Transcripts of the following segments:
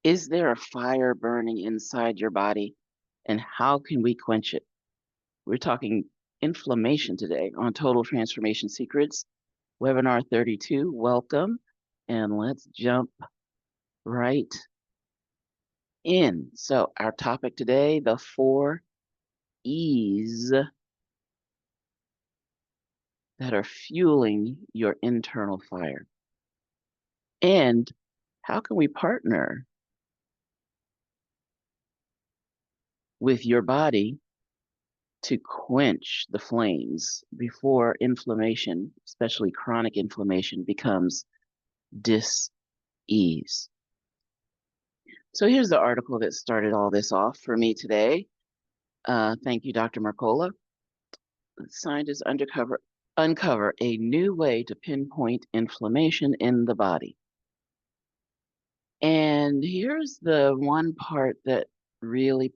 Is there a fire burning inside your body, and how can we quench it? We're talking inflammation today on Total Transformation Secrets, webinar 32. Welcome, and let's jump right in. So, our topic today, the 4 E's that are fueling your internal fire. And how can we partner with your body to quench the flames before inflammation, especially chronic inflammation, becomes dis-ease? So here's the article that started all this off for me today. Thank you, Dr. Mercola. Scientists uncover a new way to pinpoint inflammation in the body. And here's the one part that really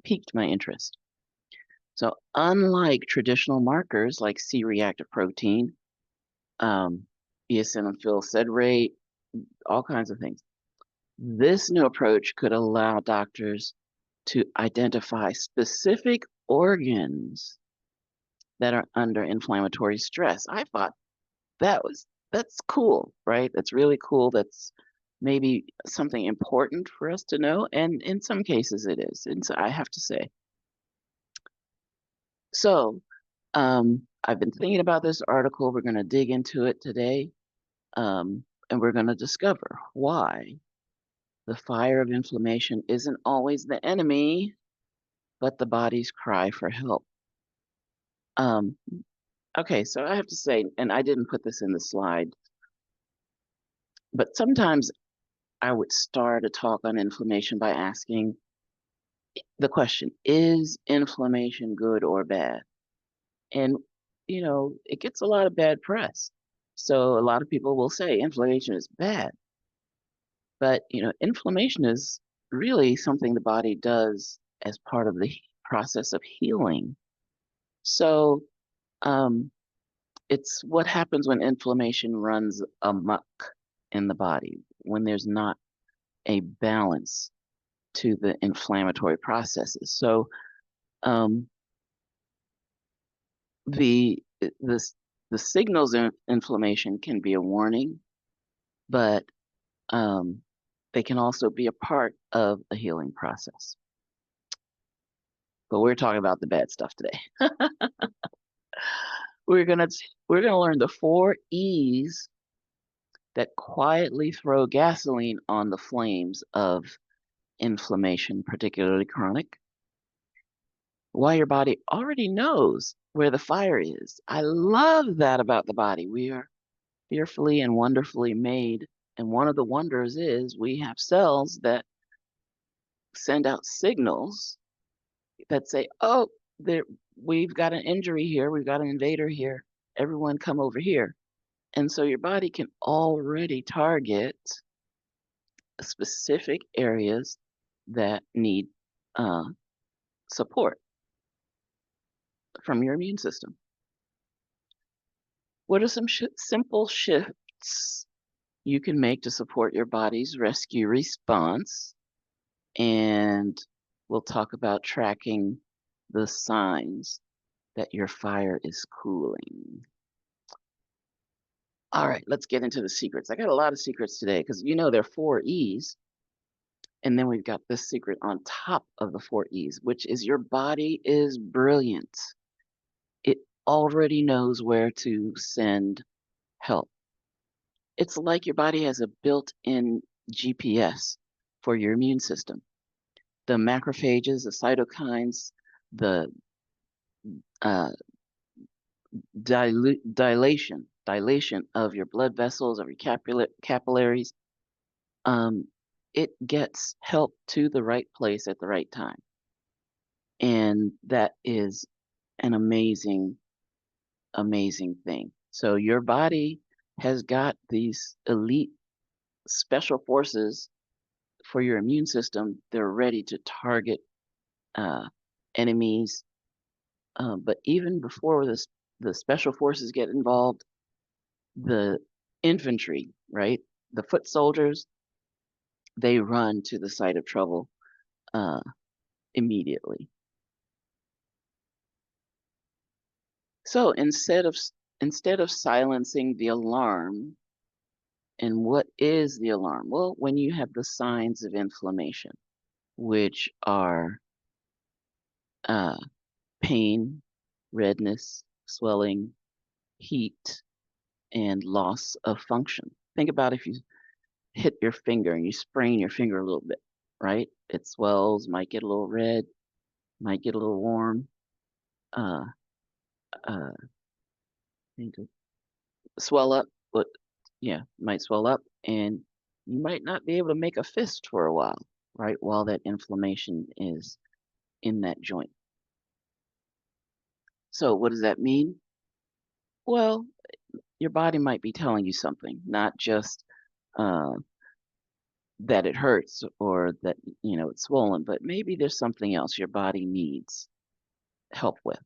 piqued my interest. So unlike traditional markers like C-reactive protein, eosinophil rate, all kinds of things, this new approach could allow doctors to identify specific organs that are under inflammatory stress. I thought that's cool, right? That's really cool. That's maybe something important for us to know, and in some cases it is. And so I have to say. So, I've been thinking about this article. We're going to dig into it today, and we're going to discover why the fire of inflammation isn't always the enemy, but the body's cry for help. Um, okay, so I have to say, and I didn't put this in the slide, but sometimes I would start a talk on inflammation by asking the question, is inflammation good or bad? And, it gets a lot of bad press. So a lot of people will say inflammation is bad. But, inflammation is really something the body does as part of the process of healing. So it's what happens when inflammation runs amok in the body, when there's not a balance to the inflammatory processes. So um, the the signals of inflammation can be a warning, but they can also be a part of a healing process. But we're talking about the bad stuff today. We're gonna learn the 4 E's that quietly throw gasoline on the flames of inflammation, particularly chronic. Why your body already knows where the fire is. I love that about the body. We are fearfully and wonderfully made. And one of the wonders is we have cells that send out signals that say, oh, we've got an injury here, we've got an invader here, everyone come over here. And so your body can already target specific areas that need support from your immune system. What are some simple shifts you can make to support your body's rescue response? And we'll talk about tracking the signs that your fire is cooling. All right, let's get into the secrets. I got a lot of secrets today because there are 4 E's. And then we've got this secret on top of the 4 E's, which is your body is brilliant. It already knows where to send help. It's like your body has a built-in GPS for your immune system. The macrophages, the cytokines, the dilation of your blood vessels, of your capillaries, it gets help to the right place at the right time. And that is an amazing, amazing thing. So your body has got these elite special forces for your immune system. They're ready to target enemies. But even before the special forces get involved, the infantry, right? The foot soldiers, they run to the site of trouble immediately. So instead of silencing the alarm, and what is the alarm? Well, when you have the signs of inflammation, which are uh, pain, redness, swelling, heat, and loss of function. Think about if you hit your finger and you sprain your finger a little bit, right? It swells, might get a little red, might get a little warm, uh, uh, swell up, but yeah, might swell up, and you might not be able to make a fist for a while, right? While that inflammation is in that joint. So what does that mean? Well, your body might be telling you something, not just uh, that it hurts or that it's swollen, but maybe there's something else your body needs help with.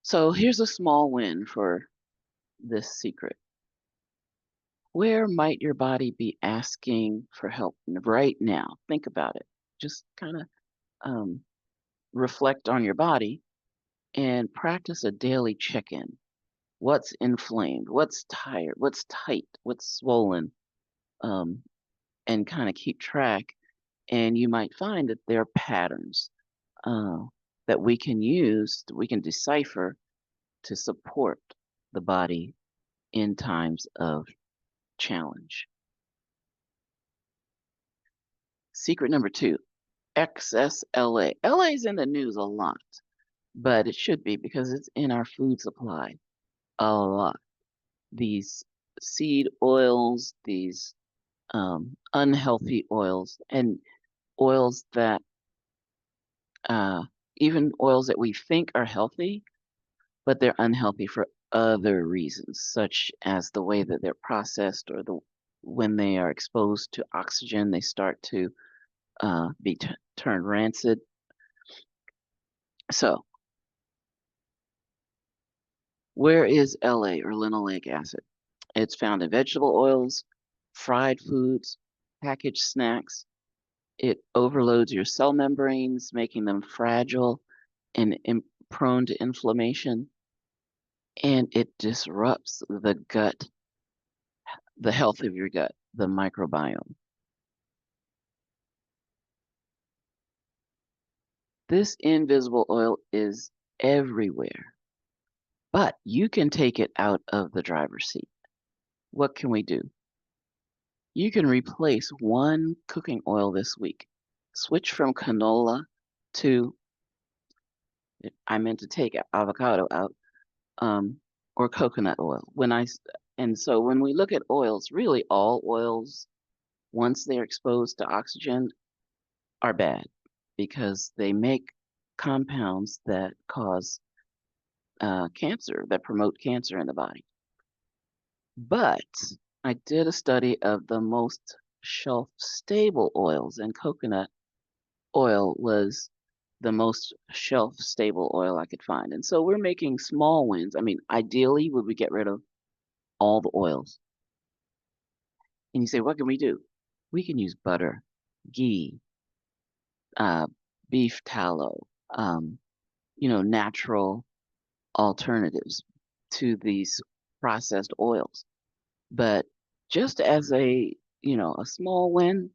So here's a small win for this secret. Where might your body be asking for help right now? Think about it. Just kind of um, reflect on your body and practice a daily check-in. What's inflamed? What's tired? What's tight? What's swollen? Um, and kind of keep track. And you might find that there are patterns uh, that we can use, that we can decipher to support the body in times of challenge. Secret number 2, excess LA. LA is in the news a lot, but it should be because it's in our food supply a lot. These seed oils, these unhealthy oils, and oils that uh, even oils that we think are healthy, but they're unhealthy for other reasons, such as the way that they're processed or when they are exposed to oxygen, they start to be turned rancid. So, where is LA or linoleic acid? It's found in vegetable oils, fried foods, packaged snacks. It overloads your cell membranes, making them fragile and prone to inflammation. And it disrupts the gut, the health of your gut, the microbiome. This invisible oil is everywhere, but you can take it out of the driver's seat. What can we do? You can replace one cooking oil this week. Switch from canola to, I meant to take avocado out, or coconut oil. And so when we look at oils, really all oils, once they're exposed to oxygen, are bad because they make compounds that cause cancer, that promote cancer in the body. But I did a study of the most shelf stable oils, and coconut oil was the most shelf stable oil I could find. And so we're making small wins. I mean, ideally, would we get rid of all the oils? And you say, what can we do? We can use butter, ghee, uh, beef tallow, natural alternatives to these processed oils. But just as a small win,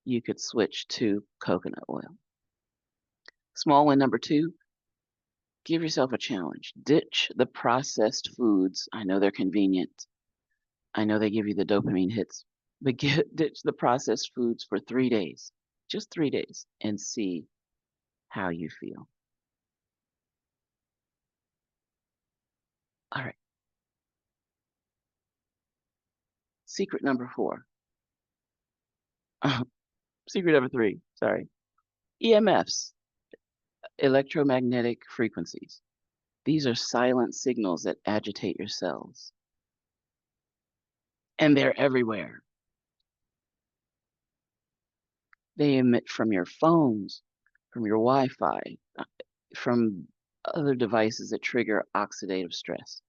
you could switch to coconut oil. Small win number 2, give yourself a challenge. Ditch the processed foods. I know they're convenient. I know they give you the dopamine hits, but ditch the processed foods for 3 days, just 3 days, and see how you feel. All right. Secret number 4. Secret number 3, sorry. EMFs, electromagnetic frequencies. These are silent signals that agitate your cells. And they're everywhere. They emit from your phones, from your Wi-Fi, from other devices that trigger oxidative stress.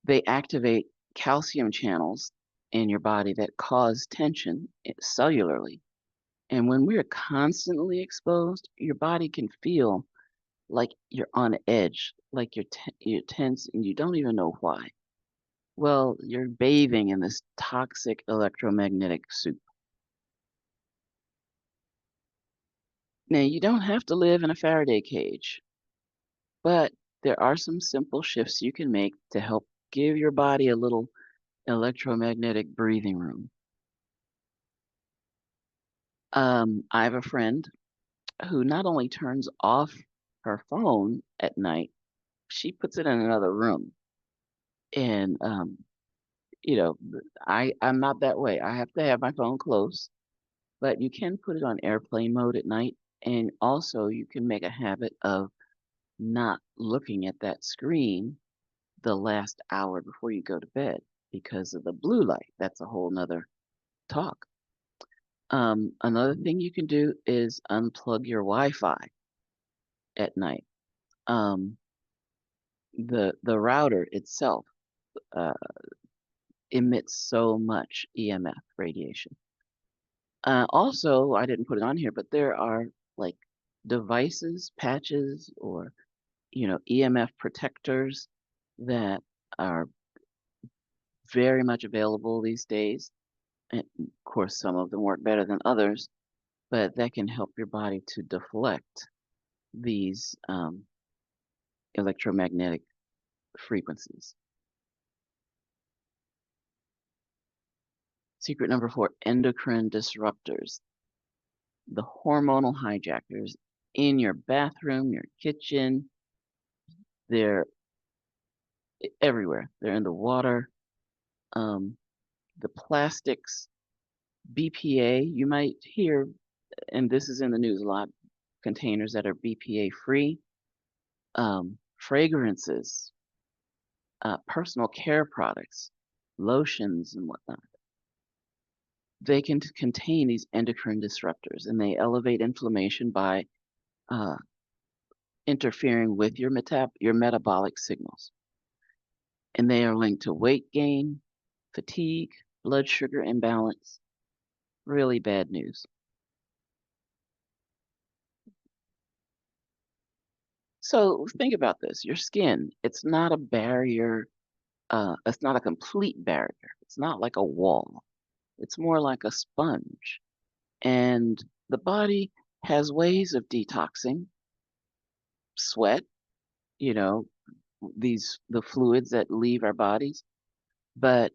They activate calcium channels in your body that cause tension cellularly. And when we're constantly exposed, your body can feel like you're on edge, like you're tense and you don't even know why. Well, you're bathing in this toxic electromagnetic soup. Now, you don't have to live in a Faraday cage, but there are some simple shifts you can make to help give your body a little electromagnetic breathing room. I have a friend who not only turns off her phone at night, she puts it in another room. And you know, I'm not that way. I have to have my phone close, but you can put it on airplane mode at night. And also you can make a habit of not looking at that screen the last hour before you go to bed because of the blue light. That's a whole nother talk. Another thing you can do is unplug your Wi-Fi at night. Um, the router itself uh, emits so much EMF radiation. Also, I didn't put it on here, but there are like devices, patches, or EMF protectors that are very much available these days. And of course, some of them work better than others, but that can help your body to deflect these electromagnetic frequencies. Secret number 4, endocrine disruptors, the hormonal hijackers in your bathroom, your kitchen. They're everywhere. They're in the water, the plastics, BPA. You might hear, and this is in the news a lot, containers that are BPA free, fragrances, personal care products, lotions, and whatnot. They can contain these endocrine disruptors, and they elevate inflammation by uh, interfering with your metabolic signals. And they are linked to weight gain, fatigue, blood sugar imbalance. Really bad news. So think about this. Your skin, it's not a barrier. It's not a complete barrier. It's not like a wall. It's more like a sponge. And the body has ways of detoxing sweat, you know, the fluids that leave our bodies. But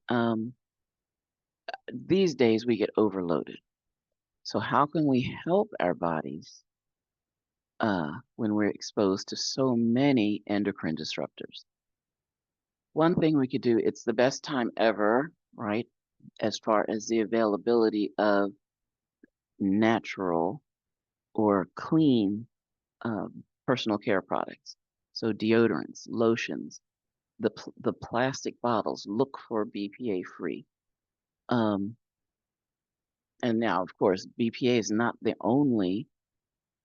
these days we get overloaded. So how can we help our bodies when we're exposed to so many endocrine disruptors? One thing we could do, it's the best time ever, right? As far as the availability of natural or clean personal care products. So deodorants, lotions, the plastic bottles, look for BPA free. And now, of course, BPA is not the only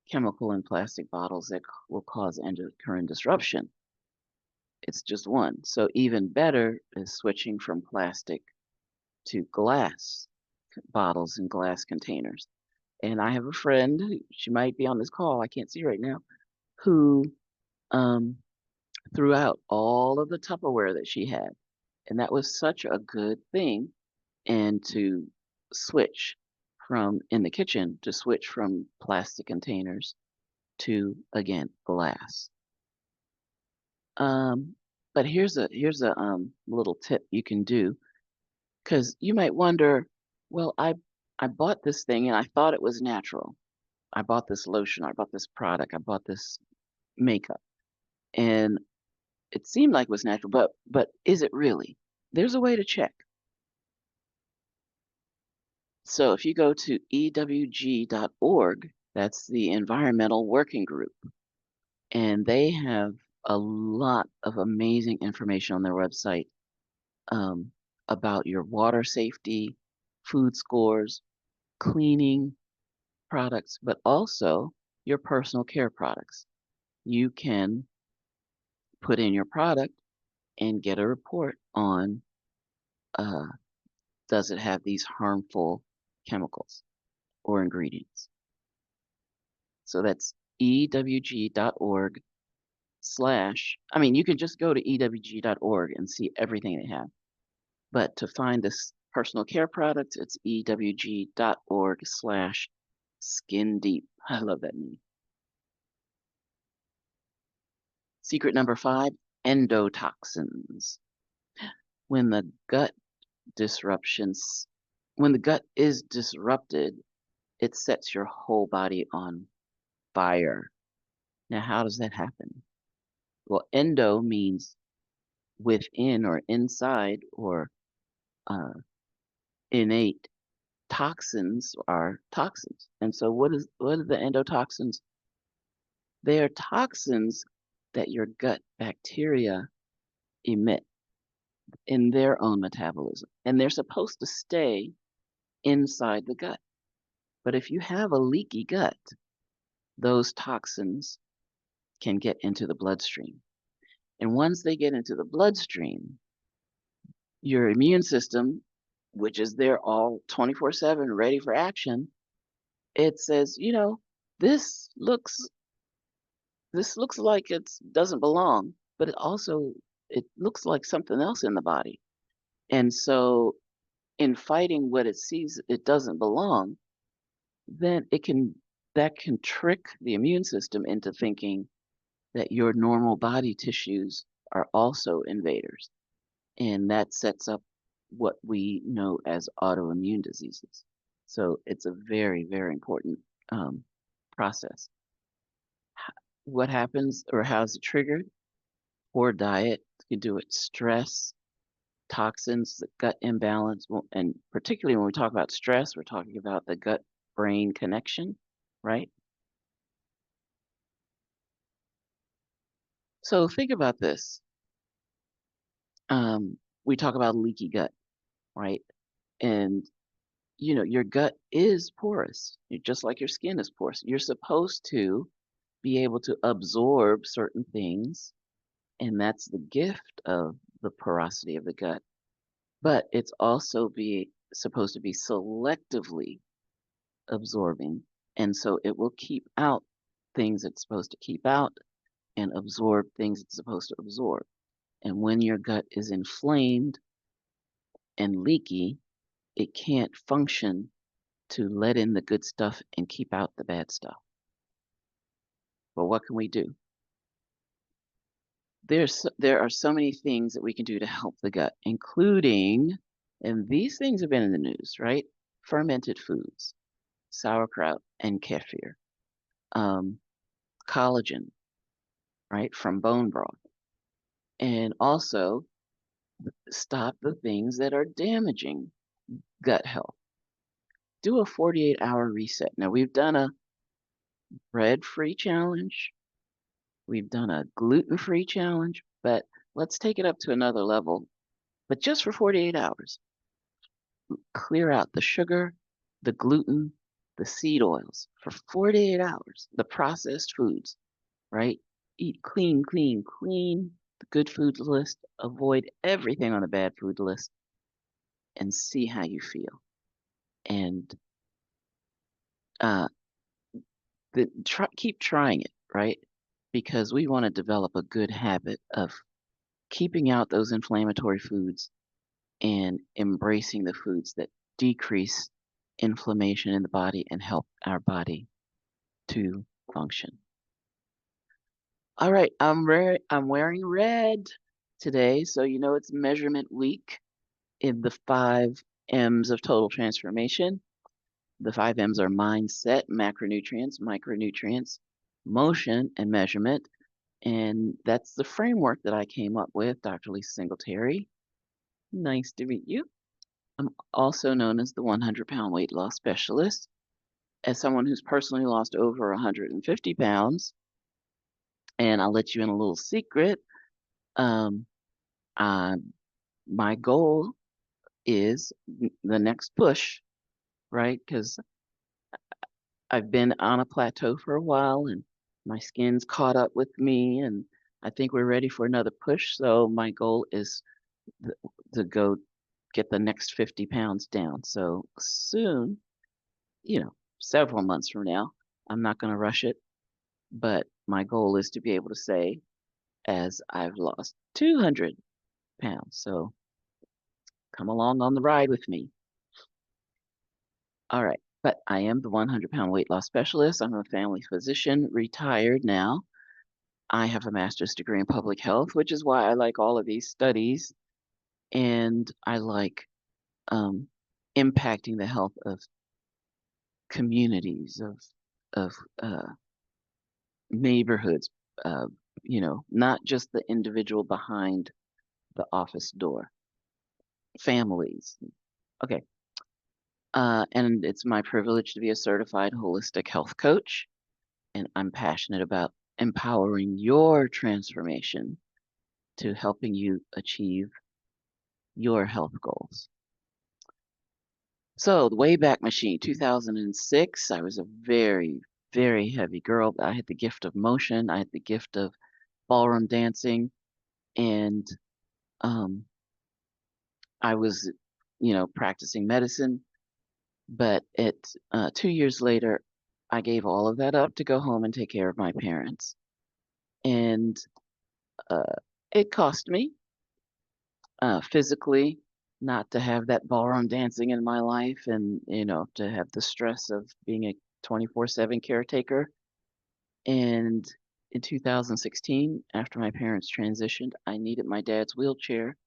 chemical in plastic bottles that will cause endocrine disruption. It's just one. So even better is switching from plastic to glass bottles and glass containers. And I have a friend, she might be on this call, I can't see right now, who um, threw out all of the Tupperware that she had. And that was such a good thing. And to switch from in the kitchen, to switch from plastic containers to, again, glass. Um, but here's a little tip you can do, because you might wonder, well, I bought this thing and I thought it was natural. I bought this lotion, I bought this product, I bought this makeup, and it seemed like it was natural, but is it really? There's a way to check. So if you go to ewg.org, that's the Environmental Working Group, and they have a lot of amazing information on their website um, about your water safety, food scores, cleaning products, but also your personal care products. You can put in your product and get a report on uh, does it have these harmful chemicals or ingredients? So that's ewg.org / you can just go to ewg.org and see everything they have. But to find this personal care product, it's ewg.org/skin deep. I love that name. Secret number 5, endotoxins. When the gut when the gut is disrupted, it sets your whole body on fire. Now, how does that happen? Well, endo means within or inside or uh, innate. Toxins are toxins. And so what are the endotoxins? They are toxins that your gut bacteria emit in their own metabolism. And they're supposed to stay inside the gut. But if you have a leaky gut, those toxins can get into the bloodstream. And once they get into the bloodstream, your immune system, which is there all 24/7 ready for action, it says, this looks like it doesn't belong, but it looks like something else in the body. And so in fighting what it sees it doesn't belong, then that can trick the immune system into thinking that your normal body tissues are also invaders. And that sets up what we know as autoimmune diseases. So it's a very, very important process. What happens or how is it triggered? Poor diet, you do it, stress, toxins, the gut imbalance, and particularly when we talk about stress, we're talking about the gut-brain connection, right? So think about this. We talk about leaky gut, right? And your gut is porous, just like your skin is porous. You're supposed to be able to absorb certain things, and that's the gift of the porosity of the gut. But it's also supposed to be selectively absorbing, and so it will keep out things it's supposed to keep out and absorb things it's supposed to absorb. And when your gut is inflamed and leaky, it can't function to let in the good stuff and keep out the bad stuff. But what can we do? There are so many things that we can do to help the gut, including, and these things have been in the news, right? Fermented foods, sauerkraut and kefir, collagen, right, from bone broth, and also stop the things that are damaging gut health. Do a 48-hour reset. Now, we've done a bread-free challenge. We've done a gluten-free challenge, but let's take it up to another level, but just for 48 hours. Clear out the sugar, the gluten, the seed oils for 48 hours, the processed foods, right? Eat clean, clean, clean, the good food list, avoid everything on the bad food list, and see how you feel. And keep trying it, right? Because we want to develop a good habit of keeping out those inflammatory foods and embracing the foods that decrease inflammation in the body and help our body to function. All right, I'm wearing red today, so it's measurement week in the 5 M's of total transformation. The 5 M's are mindset, macronutrients, micronutrients, motion, and measurement. And that's the framework that I came up with, Dr. Lisa Singletary. Nice to meet you. I'm also known as the 100-pound weight loss specialist. As someone who's personally lost over 150 pounds, and I'll let you in a little secret, my goal is the next push, right? Because I've been on a plateau for a while and my skin's caught up with me, and I think we're ready for another push. So my goal is to go get the next 50 pounds down. So soon, several months from now, I'm not going to rush it, but my goal is to be able to say, as I've lost 200 pounds. So come along on the ride with me. All right. But I am the 100-pound weight loss specialist. I'm a family physician, retired now. I have a master's degree in public health, which is why I like all of these studies. And I like impacting the health of communities, of neighborhoods, not just the individual behind the office door, families. Okay. And it's my privilege to be a certified holistic health coach, and I'm passionate about empowering your transformation to helping you achieve your health goals. So the Wayback Machine, 2006, I was a very, very heavy girl. I had the gift of motion. I had the gift of ballroom dancing, and I was, practicing medicine. But 2 years later, I gave all of that up to go home and take care of my parents. And uh, it cost me physically not to have that ballroom dancing in my life and, to have the stress of being a 24/7 caretaker. And in 2016, after my parents transitioned, I needed my dad's wheelchair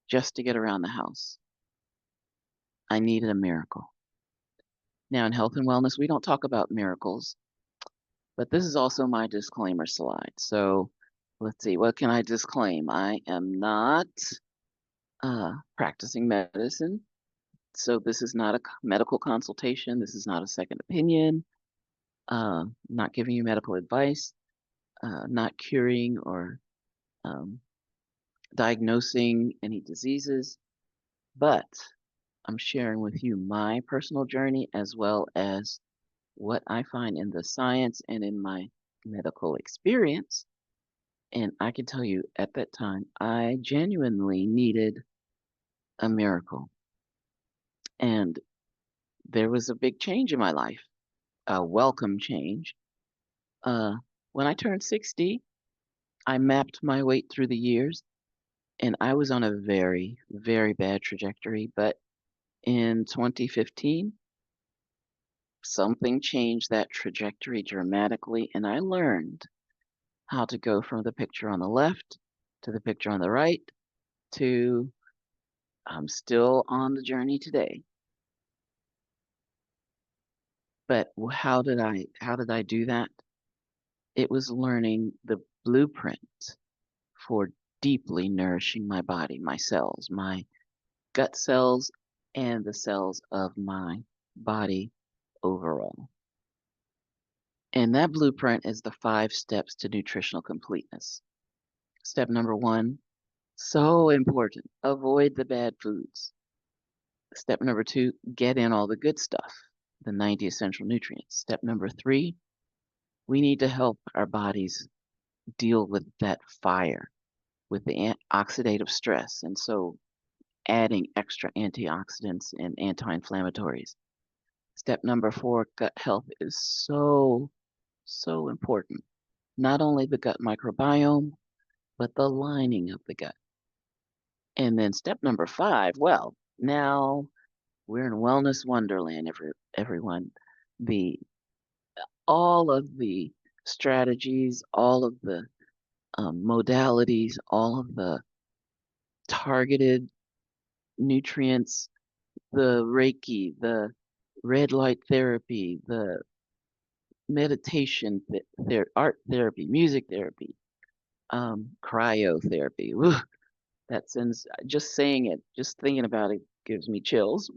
just to get around the house. I needed a miracle. Now, in health and wellness, we don't talk about miracles, but this is also my disclaimer slide. So let's see, what can I disclaim? I am not practicing medicine. So this is not a medical consultation. This is not a second opinion. Not giving you medical advice. Not curing or diagnosing any diseases. But I'm sharing with you my personal journey as well as what I find in the science and in my medical experience. And I can tell you at that time, I genuinely needed a miracle. And there was a big change in my life, a welcome change. Uh, when I turned 60, I mapped my weight through the years, and I was on a very, very bad trajectory. But in 2015, something changed that trajectory dramatically, and I learned how to go from the picture on the left to the picture on the right to I'm still on the journey today. But how did I do that? It was learning the blueprint for deeply nourishing my body, my cells, my gut cells, and the cells of my body overall. And that blueprint is the 5 steps to nutritional completeness. Step number 1, so important, avoid the bad foods. Step number 2, get in all the good stuff, the 90 essential nutrients. Step number 3, we need to help our bodies deal with that fire, with the oxidative stress. And so adding extra antioxidants and anti-inflammatories. Step number 4, gut health is so, so important. Not only the gut microbiome, but the lining of the gut. And then step number 5, well, now we're in wellness wonderland, everyone. The all of the strategies, all of the modalities, all of the targeted nutrients, the Reiki, the red light therapy, the meditation, art therapy, music therapy, cryotherapy. Whew, that sends, just saying it, just thinking about it gives me chills.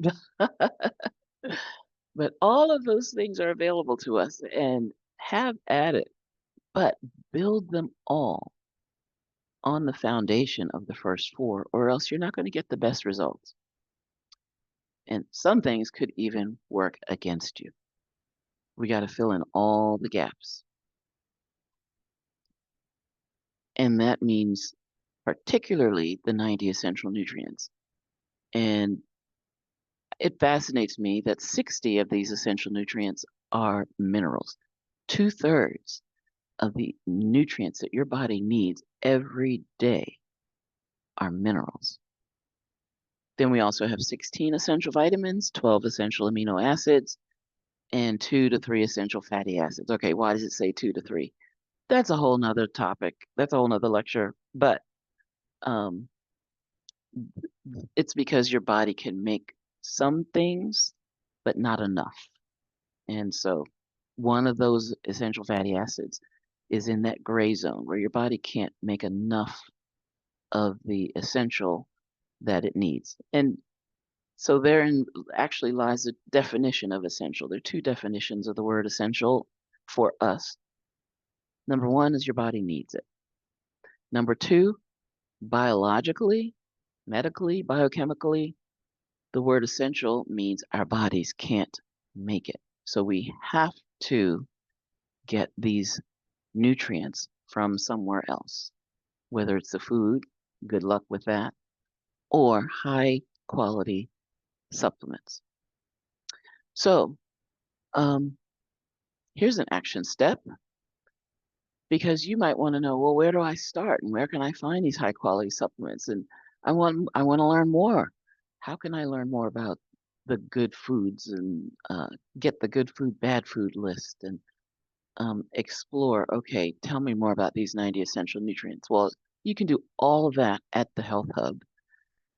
But all of those things are available to us and have at it, but build them all on the foundation of the first 4, or else you're not going to get the best results. And some things could even work against you. We got to fill in all the gaps. And that means particularly the 90 essential nutrients. And it fascinates me that 60 of these essential nutrients are minerals. 2/3 of the nutrients that your body needs every day are minerals. Then we also have 16 essential vitamins, 12 essential amino acids, and 2 to 3 essential fatty acids. Okay, why does it say 2 to 3? That's a whole nother topic. That's a whole nother lecture. But um, it's because your body can make some things, but not enough. And so one of those essential fatty acids is in that gray zone where your body can't make enough of the essential that it needs. And so therein actually lies the definition of essential. There are two definitions of the word essential for us. Number one is your body needs it. Number two, biologically, medically, biochemically, the word essential means our bodies can't make it. So we have to get these nutrients from somewhere else, whether it's the food, good luck with that, or high quality supplements. So um, here's an action step because you might want to know, well, where do I start and where can I find these high quality supplements? And I want to learn more. How can I learn more about the good foods and get the good food, bad food list and explore, okay, tell me more about these 90 essential nutrients. Well, you can do all of that at the Health Hub.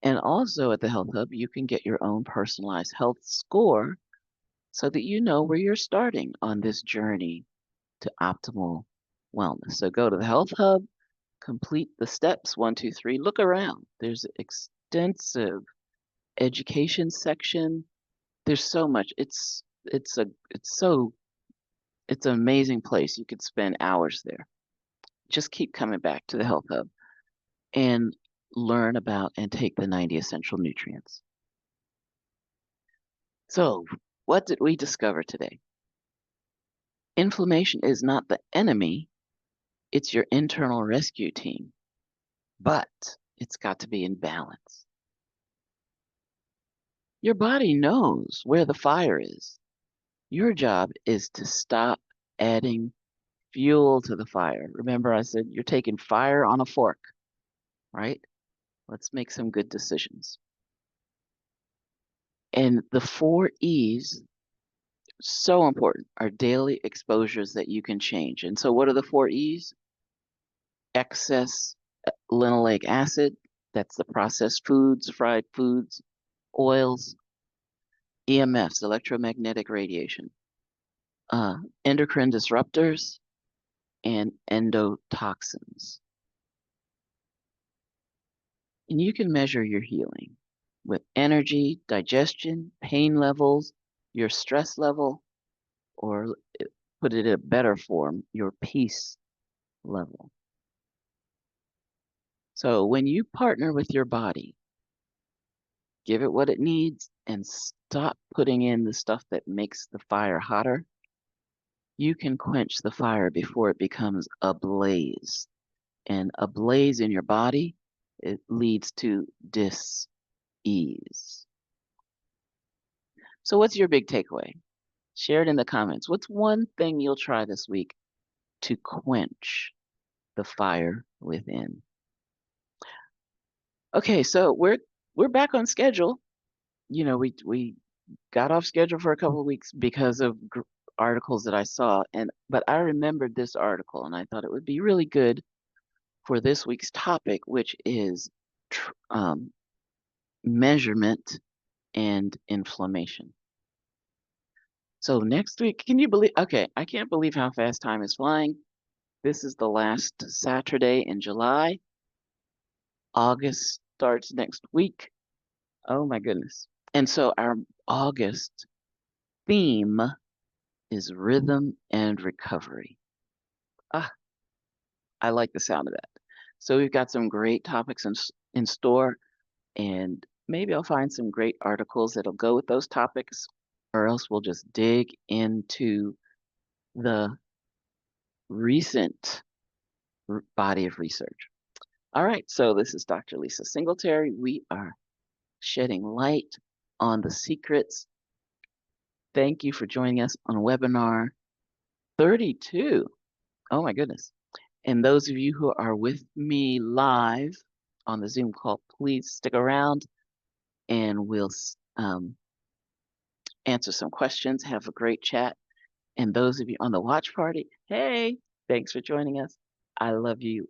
And also at the Health Hub, you can get your own personalized health score so that you know where you're starting on this journey to optimal wellness. So go to the Health Hub, complete the steps 1, 2, 3, look around. There's an extensive education section. There's so much. It's an amazing place. You could spend hours there. Just keep coming back to the Health Hub and learn about and take the 90 essential nutrients. So, what did we discover today? Inflammation is not the enemy, it's your internal rescue team, but it's got to be in balance. Your body knows where the fire is. Your job is to stop adding fuel to the fire. Remember, I said you're taking fire on a fork, right? Let's make some good decisions. And the 4 E's, so important, are daily exposures that you can change. And so, what are the 4 E's? Excess linoleic acid, that's the processed foods, fried foods, oils, EMFs, electromagnetic radiation, endocrine disruptors, and endotoxins. And you can measure your healing with energy, digestion, pain levels, your stress level, or put it in a better form, your peace level. So when you partner with your body, give it what it needs and stop putting in the stuff that makes the fire hotter, you can quench the fire before it becomes a blaze. And a blaze in your body, it leads to dis-ease. So what's your big takeaway? Share it in the comments. What's one thing you'll try this week to quench the fire within? Okay, so we're back on schedule. You know, we got off schedule for a couple of weeks because of articles that I saw, but I remembered this article and I thought it would be really good for this week's topic, which is measurement and inflammation. So next week, can you believe? Okay, I can't believe how fast time is flying. This is the last Saturday in July. August starts next week. Oh my goodness. And so our August theme is rhythm and recovery. Ah, I like the sound of that. So we've got some great topics in store, and maybe I'll find some great articles that'll go with those topics, or else we'll just dig into the recent body of research. All right, so this is Dr. Lisa Singletary. We are shedding light on the secrets. Thank you for joining us on webinar 32. Oh my goodness. And those of you who are with me live on the Zoom call, please stick around and we'll answer some questions, have a great chat. And those of you on the watch party, hey, thanks for joining us. I love you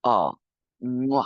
all. Mwah.